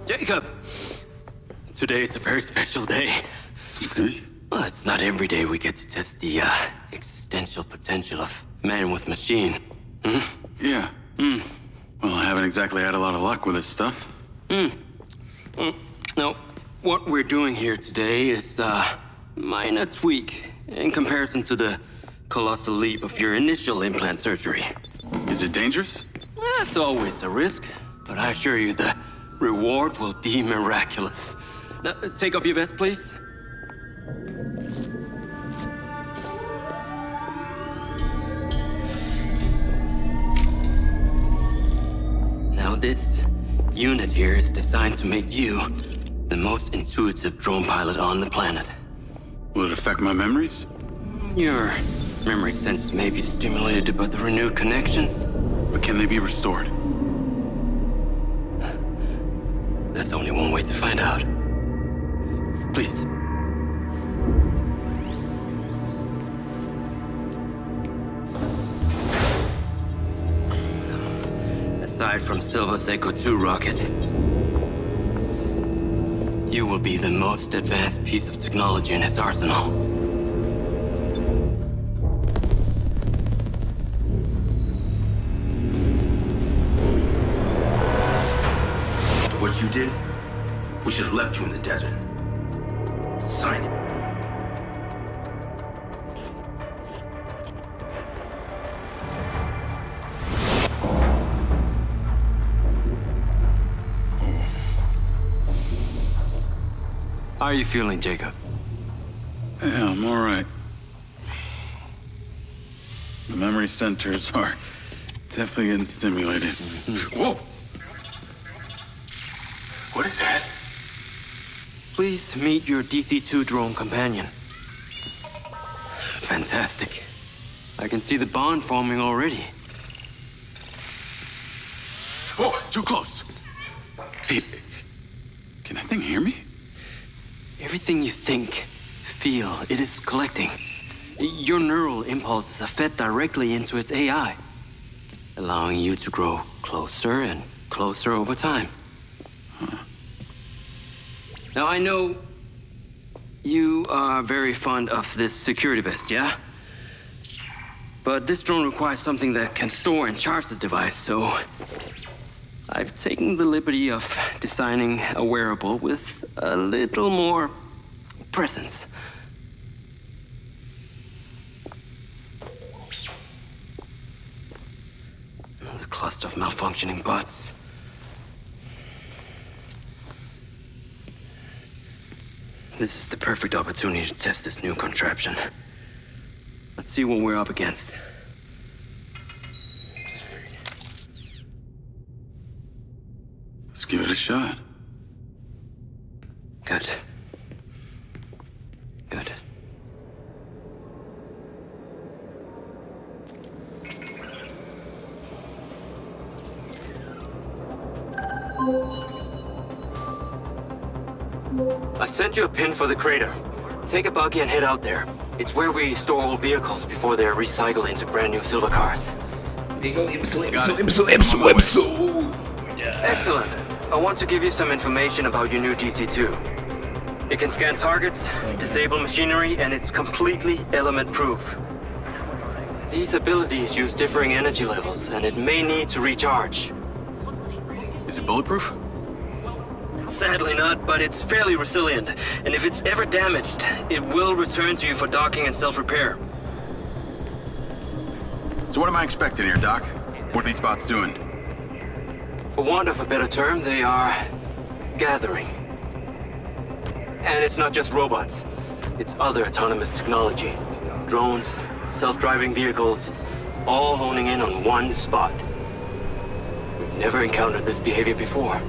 Jacob! Today is a very special day. Okay. Well, it's not every day we get to test the existential potential of man with machine. Hmm? Yeah. Well, I haven't exactly had a lot of luck with this stuff. No, what we're doing here today is a minor tweak in comparison to the colossal leap of your initial implant surgery. Is it dangerous? That's always a risk, but I assure you the reward will be miraculous. Now, take off your vest, please. Now, this unit here is designed to make you the most intuitive drone pilot on the planet. Will it affect my memories? Your memory sense may be stimulated by the renewed connections. But can they be restored? There's only one way to find out. Please. Aside from Silva's Echo 2 rocket, you will be the most advanced piece of technology in his arsenal. What you did, we should have left you in the desert. Sign it. How are you feeling, Jacob? Yeah, I'm all right. The memory centers are definitely getting stimulated. Whoa! What is that? Please meet your DC-2 drone companion. Fantastic. I can see the bond forming already. Whoa, too close. Hey, can that thing hear me? Everything you think, feel, it is collecting. Your neural impulses are fed directly into its AI, allowing you to grow closer and closer over time. Now, I know you are very fond of this security vest, yeah? But this drone requires something that can store and charge the device, so I've taken the liberty of designing a wearable with a little more presence. The cluster of malfunctioning bots. This is the perfect opportunity to test this new contraption. Let's see what we're up against. Let's give it a shot. Good. Good. I sent you a pin for the crater. Take a buggy and head out there. It's where we store old vehicles before they're recycled into brand new silver cars. Episode. Excellent. I want to give you some information about your new DC-2. It can scan targets, disable machinery, and it's completely element-proof. These abilities use differing energy levels, and it may need to recharge. Is it bulletproof? Sadly not, but it's fairly resilient, and if it's ever damaged, it will return to you for docking and self-repair. So what am I expecting here, Doc? What are these bots doing? For want of a better term, they are gathering. And it's not just robots. It's other autonomous technology. Drones, self-driving vehicles, all honing in on one spot. We've never encountered this behavior before.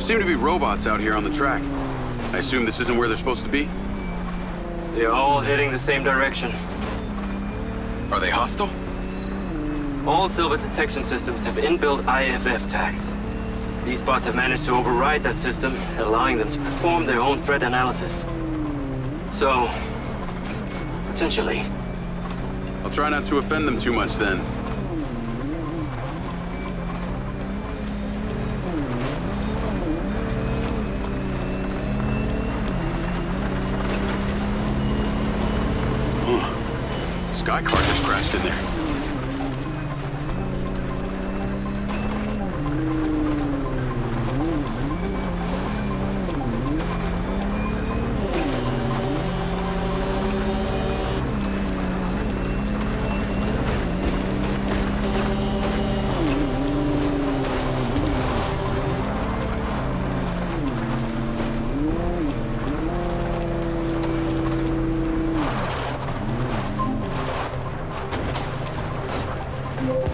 seem to be robots out here on the track. I assume this isn't where they're supposed to be? They're all heading the same direction. Are they hostile? All Silver detection systems have inbuilt IFF tags. These bots have managed to override that system, allowing them to perform their own threat analysis. So, potentially. I'll try not to offend them too much then. Sky car just crashed in there.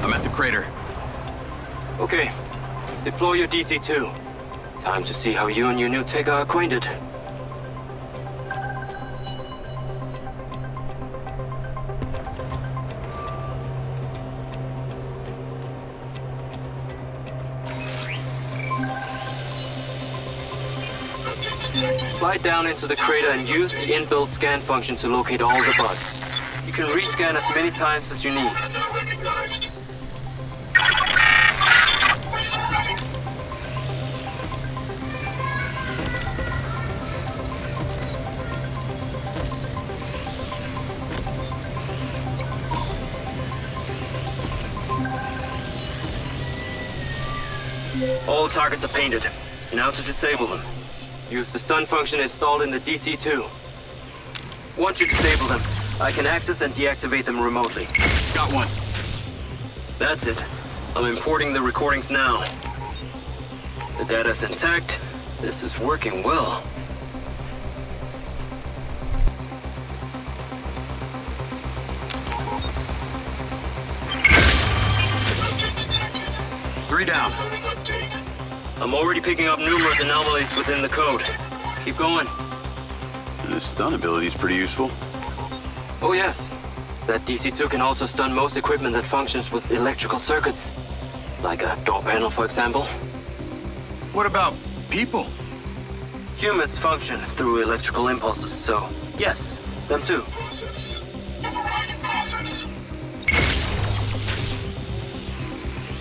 I'm at the crater. Okay. Deploy your DC-2. Time to see how you and your new tech are acquainted. Fly down into the crater and use the inbuilt scan function to locate all the bugs. You can rescan as many times as you need. All targets are painted. Now to disable them. Use the stun function installed in the DC-2. Once you disable them, I can access and deactivate them remotely. Got one. That's it. I'm importing the recordings now. The data's intact. This is working well. Three down. I'm already picking up numerous anomalies within the code. Keep going. This stun ability is pretty useful. Oh yes. That DC-2 can also stun most equipment that functions with electrical circuits. Like a door panel, for example. What about people? Humans function through electrical impulses, so yes, them too.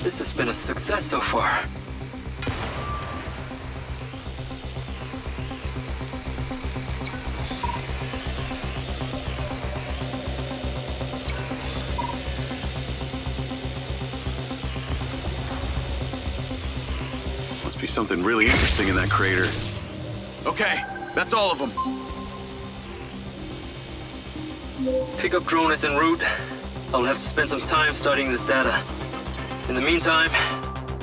This has been a success so far. Must be something really interesting in that crater. Okay, that's all of them. Pickup drone is en route. I'll have to spend some time studying this data. In the meantime,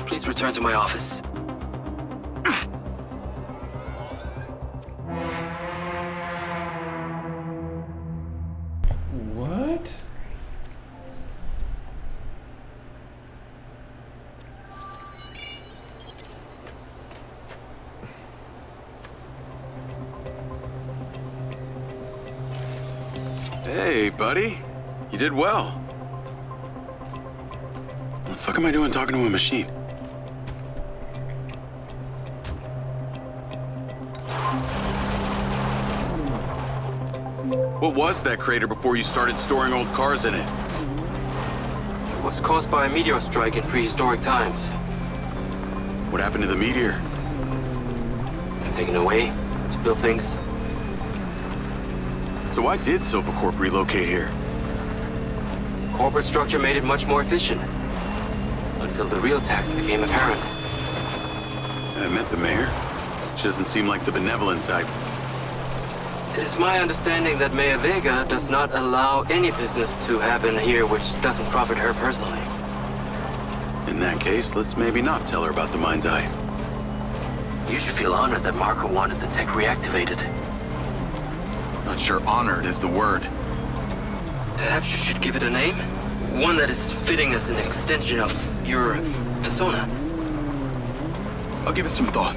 please return to my office. What? Hey, buddy. You did well. What the fuck am I doing talking to a machine? What was that crater before you started storing old cars in it? It was caused by a meteor strike in prehistoric times. What happened to the meteor? Taken away to build things. So why did Silvercorp relocate here? The corporate structure made it much more efficient. Until the real tax became apparent. I met the mayor. She doesn't seem like the benevolent type. It is my understanding that Mayor Vega does not allow any business to happen here which doesn't profit her personally. In that case, let's maybe not tell her about the Mindseye. You should feel honored that Marco wanted the tech reactivated. Not sure honored is the word. Perhaps you should give it a name? One that is fitting as an extension of your persona. I'll give it some thought.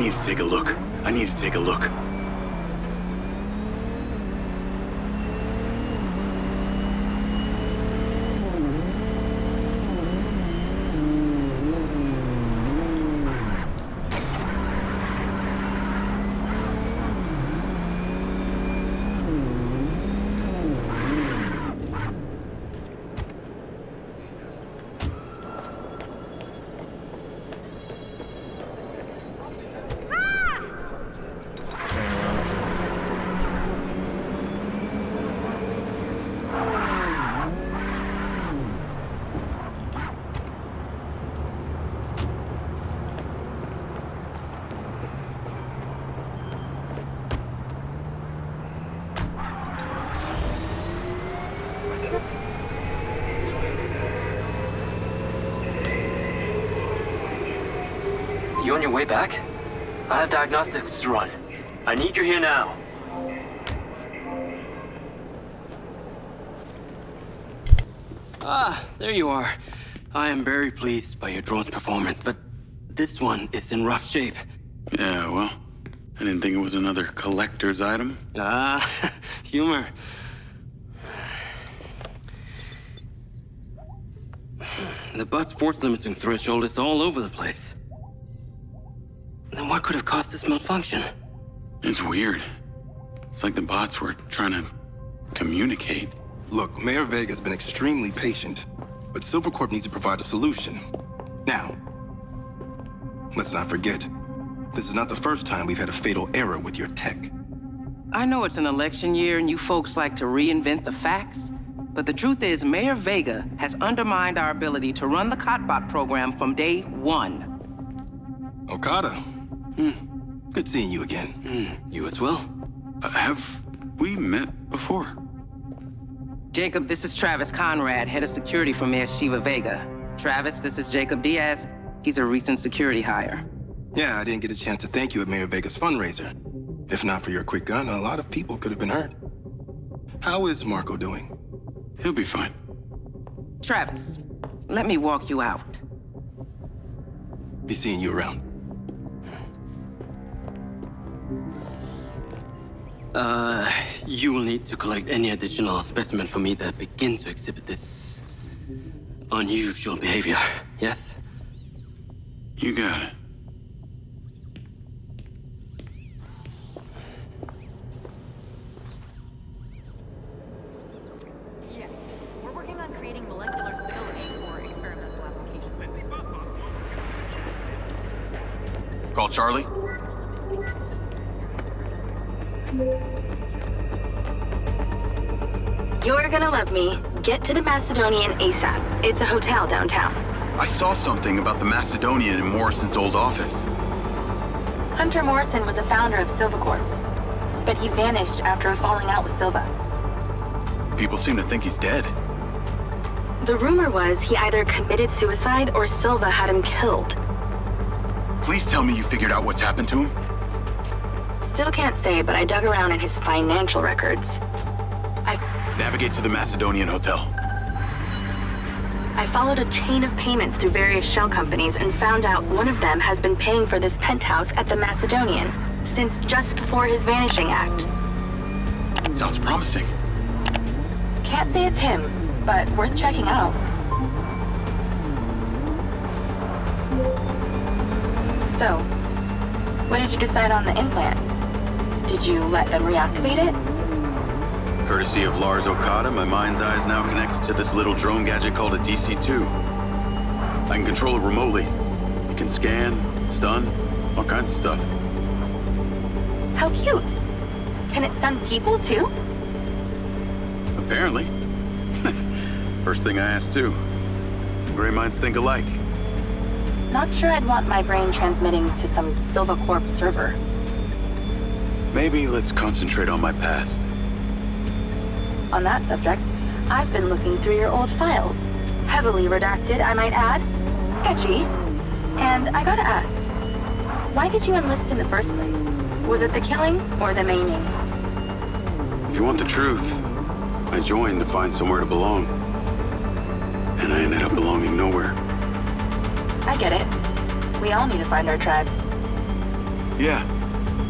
need to take a look. I need to take a look. You on your way back? I have diagnostics to run. I need you here now. Ah, there you are. I am very pleased by your drone's performance, but this one is in rough shape. Yeah, well, I didn't think it was another collector's item. Ah, humor. The butt's force limiting threshold is all over the place. Then what could have caused this malfunction? It's weird. It's like the bots were trying to communicate. Look, Mayor Vega's been extremely patient, but Silvercorp needs to provide a solution. Now, let's not forget, this is not the first time we've had a fatal error with your tech. I know it's an election year and you folks like to reinvent the facts, but the truth is Mayor Vega has undermined our ability to run the Cotbot program from day one. Okada. Good seeing you again. You as well? Have we met before? Jacob, this is Travis Conrad, head of security for Mayor Shiva Vega. Travis, this is Jacob Diaz. He's a recent security hire. Yeah, I didn't get a chance to thank you at Mayor Vega's fundraiser. If not for your quick gun, a lot of people could have been hurt. How is Marco doing? He'll be fine. Travis, let me walk you out. Be seeing you around. You will need to collect any additional specimen for me that begin to exhibit this unusual behavior, yes? You got it. Yes. We're working on creating molecular stability for experimental applications. Call Charlie. You're gonna love me. Get to the Macedonian ASAP. It's a hotel downtown. I saw something about the Macedonian in Morrison's old office. Hunter Morrison was a founder of Silvercorp, but he vanished after a falling out with Silva. People seem to think he's dead. The rumor was he either committed suicide or Silva had him killed. Please tell me you figured out what's happened to him. Still can't say, but I dug around in his financial records. Navigate to the Macedonian Hotel. I followed a chain of payments through various shell companies and found out one of them has been paying for this penthouse at the Macedonian since just before his vanishing act. Sounds promising. Can't say it's him, but worth checking out. So, what did you decide on the implant? Did you let them reactivate it? Courtesy of Lars Okada, my Mindseye is now connected to this little drone gadget called a DC-2. I can control it remotely. It can scan, stun, all kinds of stuff. How cute. Can it stun people too? Apparently. First thing I asked too. Gray minds think alike. Not sure I'd want my brain transmitting to some Silvercorp server. Maybe let's concentrate on my past. On that subject, I've been looking through your old files. Heavily redacted, I might add. Sketchy. And I gotta ask, why did you enlist in the first place? Was it the killing or the maiming? If you want the truth, I joined to find somewhere to belong. And I ended up belonging nowhere. I get it. We all need to find our tribe. Yeah.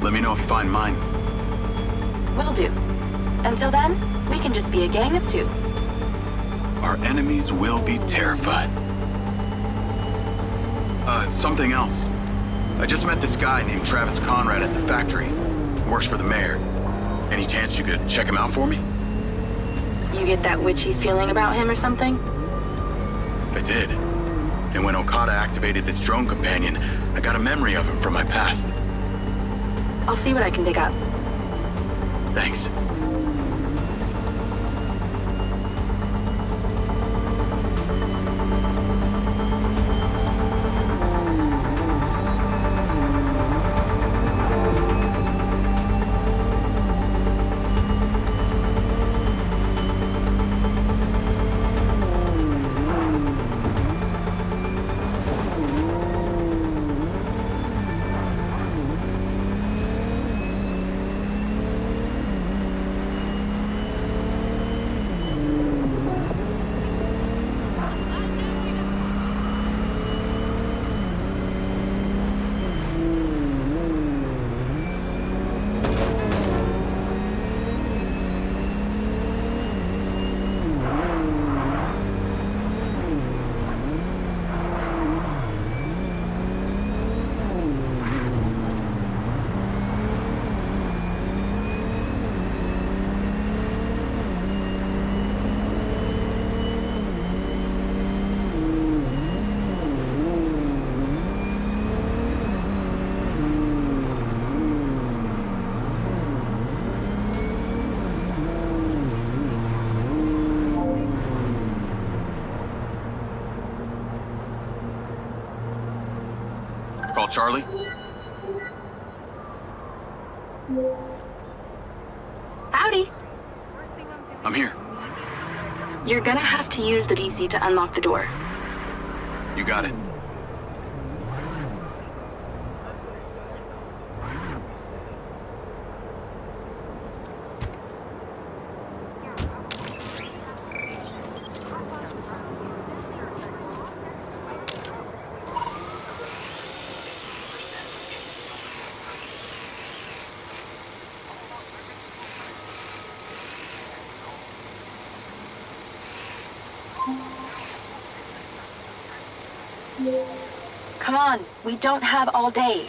Let me know if you find mine. Will do. Until then, we can just be a gang of two. Our enemies will be terrified. Something else. I just met this guy named Travis Conrad at the factory. He works for the mayor. Any chance you could check him out for me? You get that witchy feeling about him or something? I did. And when Okada activated this drone companion, I got a memory of him from my past. I'll see what I can dig up. Thanks. Call Charlie? Howdy. I'm here. You're gonna have to use the DC to unlock the door. You got it. Come on, we don't have all day.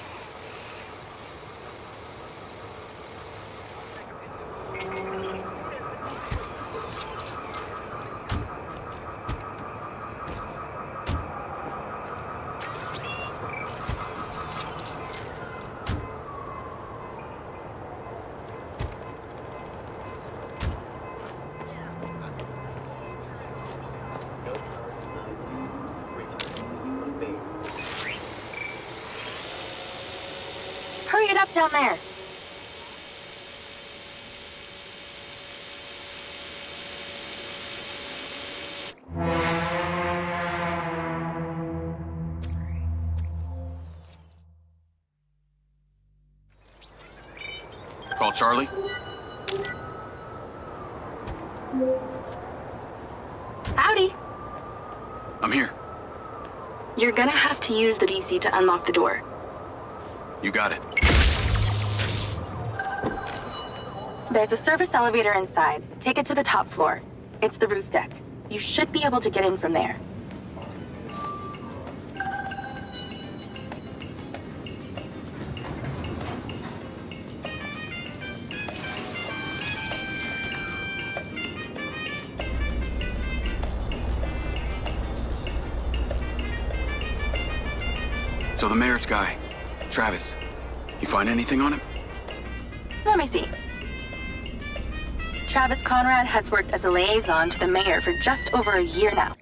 Hurry it up down there. Call Charlie? Howdy. I'm here. You're gonna have to use the DC to unlock the door. You got it. There's a service elevator inside. Take it to the top floor. It's the roof deck. You should be able to get in from there. So the mayor's guy, Travis, you find anything on him? Let me see. Travis Conrad has worked as a liaison to the mayor for just over a year now.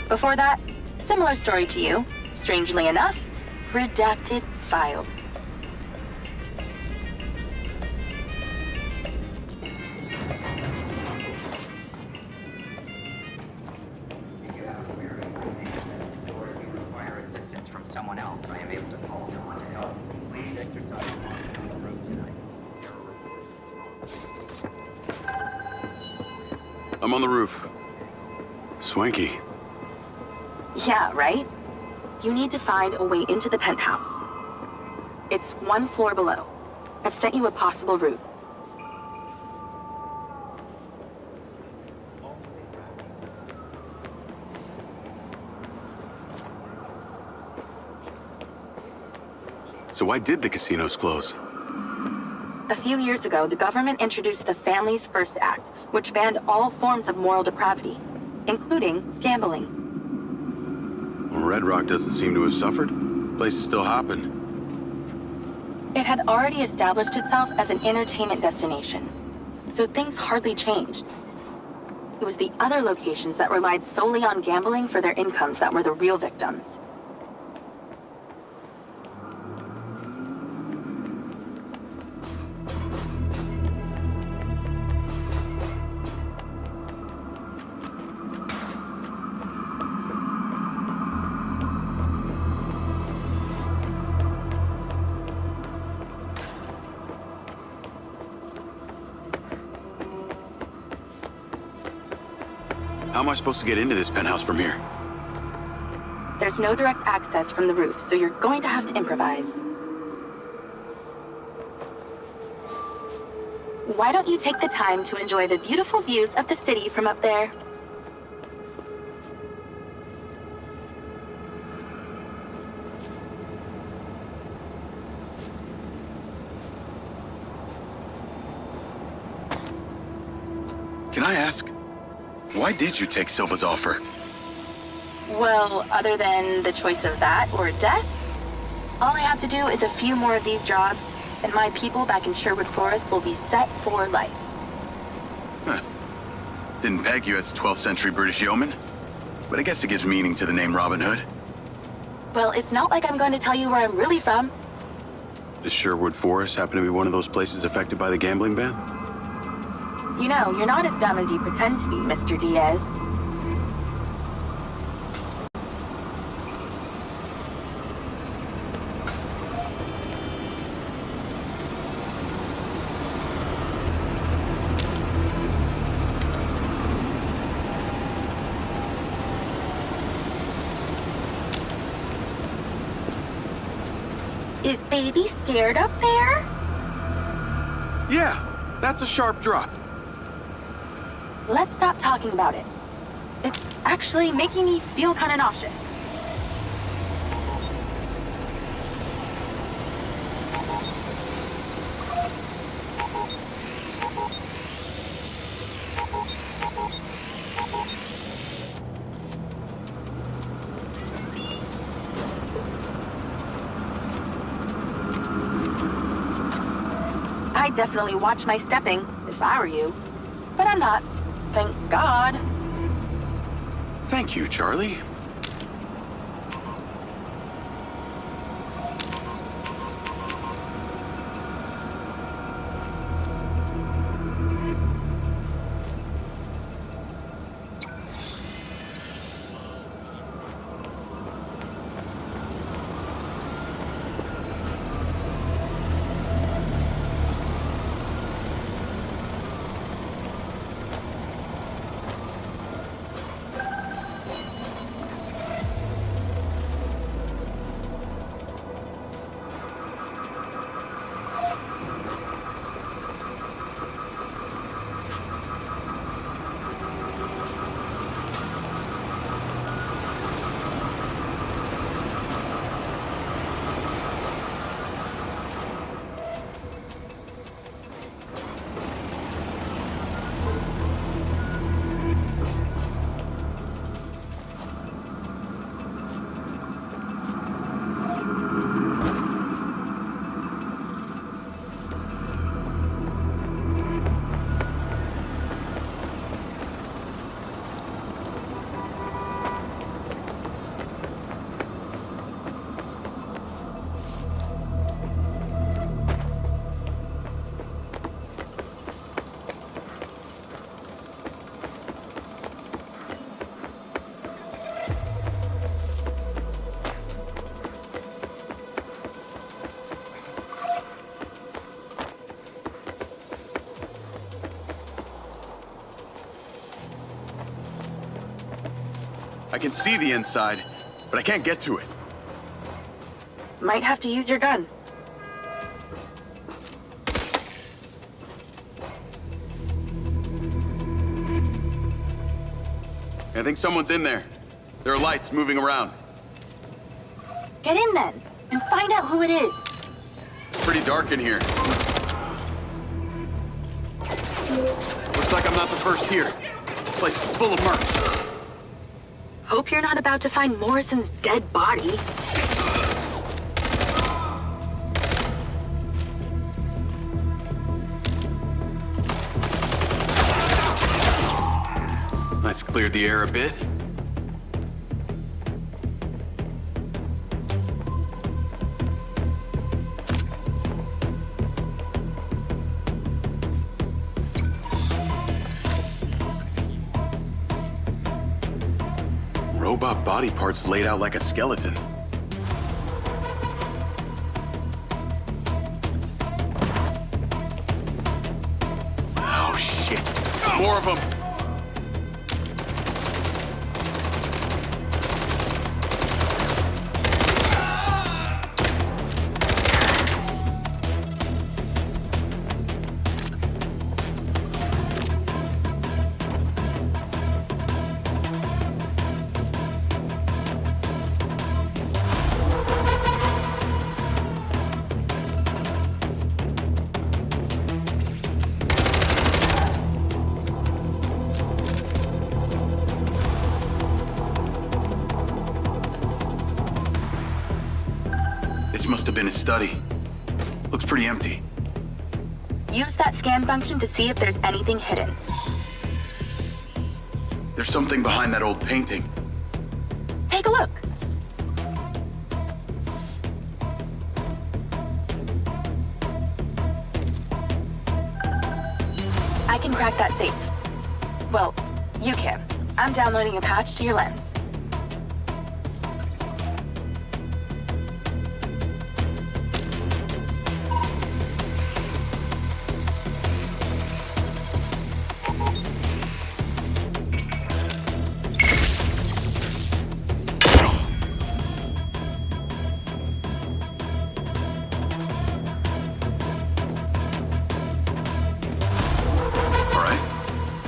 Before that, similar story to you. Strangely enough, redacted files. Someone else, I am able to call someone to help. Please exercise caution on the road tonight. I'm on the roof. Swanky. Yeah, right? You need to find a way into the penthouse. It's one floor below. I've sent you a possible route. So why did the casinos close? A few years ago, the government introduced the Family's First Act, which banned all forms of moral depravity, including gambling. Well, Red Rock doesn't seem to have suffered. Place is still hopping. It had already established itself as an entertainment destination, so things hardly changed. It was the other locations that relied solely on gambling for their incomes that were the real victims. How am I supposed to get into this penthouse from here? There's no direct access from the roof, so you're going to have to improvise. Why don't you take the time to enjoy the beautiful views of the city from up there? Can I ask, why did you take Silva's offer? Well, other than the choice of that or death, all I have to do is a few more of these jobs, and my people back in Sherwood Forest will be set for life. Huh. Didn't peg you as a 12th century British yeoman, but I guess it gives meaning to the name Robin Hood. Well, it's not like I'm going to tell you where I'm really from. Does Sherwood Forest happen to be one of those places affected by the gambling ban? You know, you're not as dumb as you pretend to be, Mr. Diaz. Is baby scared up there? Yeah, that's a sharp drop. Let's stop talking about it. It's actually making me feel kind of nauseous. I'd definitely watch my stepping if I were you, but I'm not. Thank God. Thank you, Charlie. I can see the inside, but I can't get to it. Might have to use your gun. I think someone's in there. There are lights moving around. Get in then, and find out who it is. Pretty dark in here. Looks like I'm not the first here. The place is full of mercs. Hope you're not about to find Morrison's dead body. That's cleared the air a bit. Robot body parts laid out like a skeleton. Oh, shit. More of them. This must have been his study. Looks pretty empty. Use that scan function to see if there's anything hidden. There's something behind that old painting. Take a look. I can crack that safe. Well, you can. I'm downloading a patch to your lens.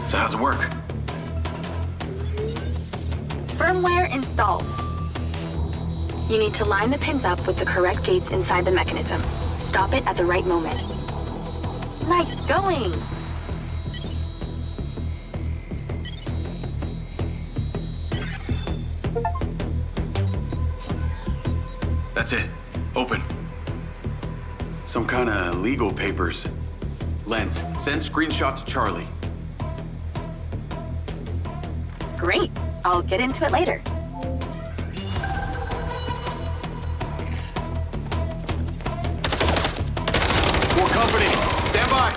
So how's it work? Firmware installed. You need to line the pins up with the correct gates inside the mechanism. Stop it at the right moment. Nice going! That's it. Open. Some kind of legal papers. Lens, send screenshot to Charlie. Great. I'll get into it later. More company. Stand by.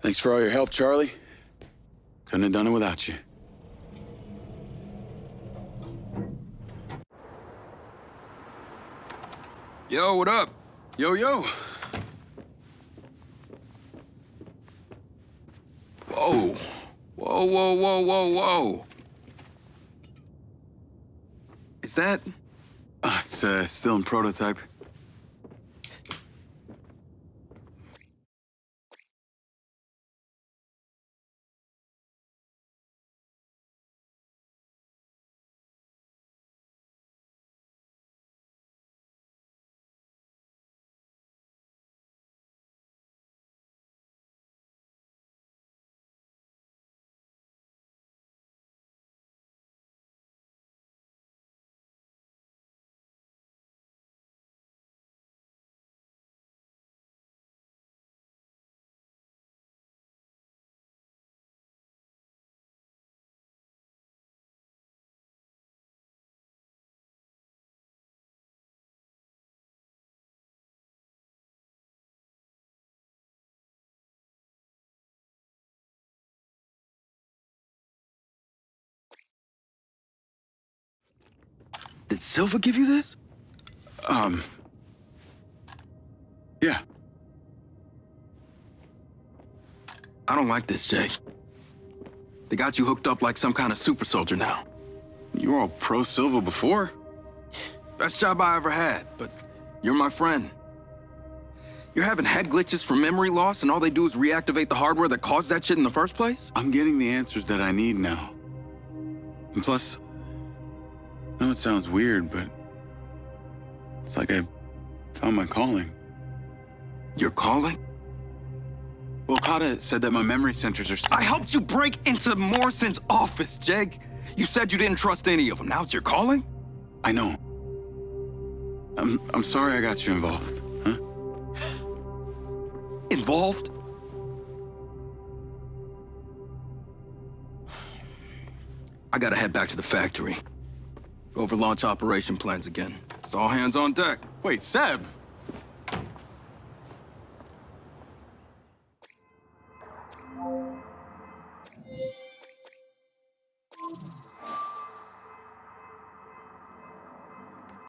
Thanks for all your help, Charlie. Couldn't have done it without you. Yo, what up? Yo, yo. Whoa. Whoa, whoa, whoa, whoa, whoa. Is that... It's still in prototype. Did Silva give you this? Yeah. I don't like this, Jay. They got you hooked up like some kind of super soldier now. You were all pro-Silva before. Best job I ever had, but you're my friend. You're having head glitches from memory loss, and all they do is reactivate the hardware that caused that shit in the first place? I'm getting the answers that I need now. And plus, I know it sounds weird, but it's like I found my calling. Your calling? Well, Okada said that my memory centers are... I helped you break into Morrison's office, Jeg. You said you didn't trust any of them. Now it's your calling? I know. I'm sorry I got you involved, huh? Involved? I gotta head back to the factory. Go over launch operation plans again. It's all hands on deck. Wait, Seb!